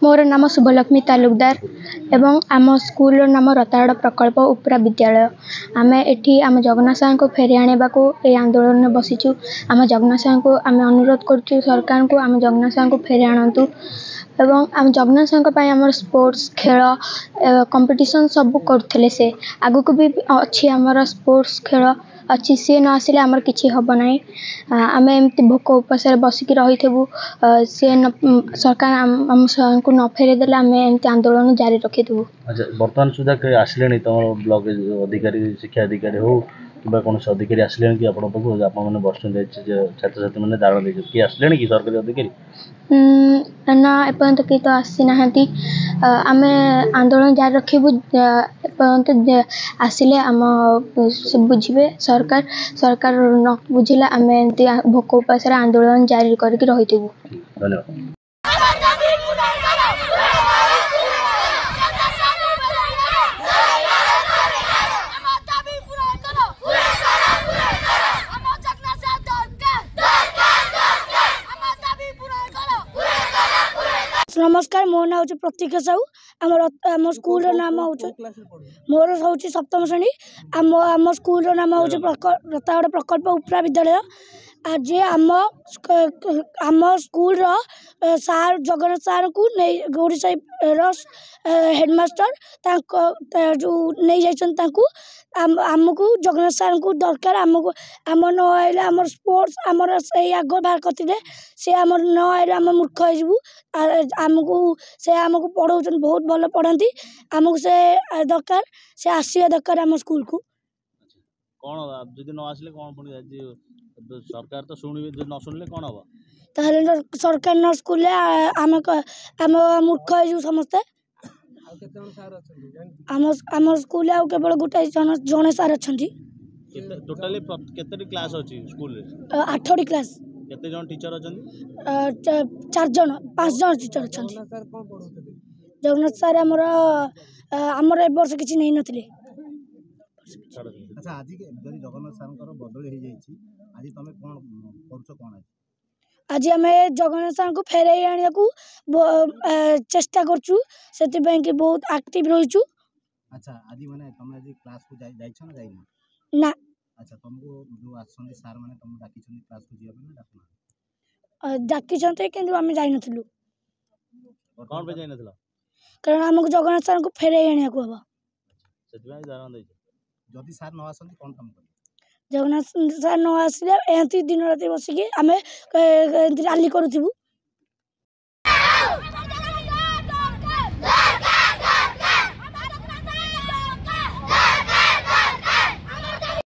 मोर नाम शुभलक्ष्मी तालुकदार एवं आम स्कूल नाम रताड़ प्रकल्प उपरा विद्यालय। आम एठी आम जगन्नाथ सार को फेरी आने ये आंदोलन में बसीचु। आम जगन्नाथ सार को आम अनुरोध करुँ सरकार को आम जगन्नाथ सार को फेरी आणतु एवं आम जगन्नाथ सार को आम स्पोर्ट्स खेल कंपटीशन सब करते से आगु को भी अच्छी आमर स्पोर्ट्स खेल अच्छी सी न आसिले आमर किसी हम ना आम एमती भोक उपास बसिक रही सी सरकार आम को न फेरे देले आम एमती आंदोलन जारी रखिथु। अच्छा बर्तमान सुधा आसिले तुम ब्लॉक अधिकारी शिक्षा अधिकारी हो कि कौन अधिकारी आसिले कि आप मैंने बस छात्र छात्री मैंने धारण दे किए आसिले कि सरकारी अधिकारी ना एपर्यंत किए तो आसी ना आम आंदोलन जारी रखू एपर्यंत आसिले आम बुझे सरकार सरकार न बुझिले आम एमती भोक उपास आंदोलन जारी करके रही। धन्यवाद। नमस्कार मो ना हूँ प्रतीक्षा साहू आम स्कूल नाम हूँ मोर हूँ सप्तम श्रेणी आम स्कूल नाम हूँ रताड़ प्रकल्प उपरा विद्यालय। आज आम स्कूल सार जगन्नाथ सार को गोड़ीसाई हेडमास्टर जो नहीं जाइछन आमको जगन्नाथ सार को दरकार आमको आम न आइले आम स्पोर्ट्स आमर से आग बाहर करते से आम न आइले आम मूर्ख हो आमको से आमको पढ़ाऊन बहुत भल पढ़ाती आमको से दरकार से आसिया दरकार आम स्कूल को कौन जदि न आसिले कौन पुणी सरकार तो शुणवे न शुणिले कौन हम ताहले सरकार न स्कूल आम मूर्ख हो समस्ते आम स्कूल केवल गोटे जड़े सार अच्छा टोटाली केते क्लास अछि स्कूल रे 8टी क्लास केते जन टीचर अछन 4 जन 5 जन टीचर अछन। जगन्नाथ सार आमर ए वर्ष किछि नै नथिले। अच्छा आज जदि जगन्नाथ सार बदली हो जाइछि आज तमे कोन करछो कोन आज आम जगन्नाथ सार को फेरई आने को चेष्टा करछु से कि बहुत एक्टिव रहीछु। अच्छा आज माने तमे आज क्लास को जाइछ ना जाइना ना। अच्छा तुमको जो आछन सर माने तुम डाकी छन क्लास को जिया ना डाकना डाकी छनते किंतु हम जाई नथलु कोन पे जाई नथला कारण हमको जगन्नाथ सार को फेरई आने को हबा सेतबा जान दै जदि सर न आसन कोन काम कर जगन्नाथ सार न आसले एंती दिन रात बसिकी आम रैली करूथबु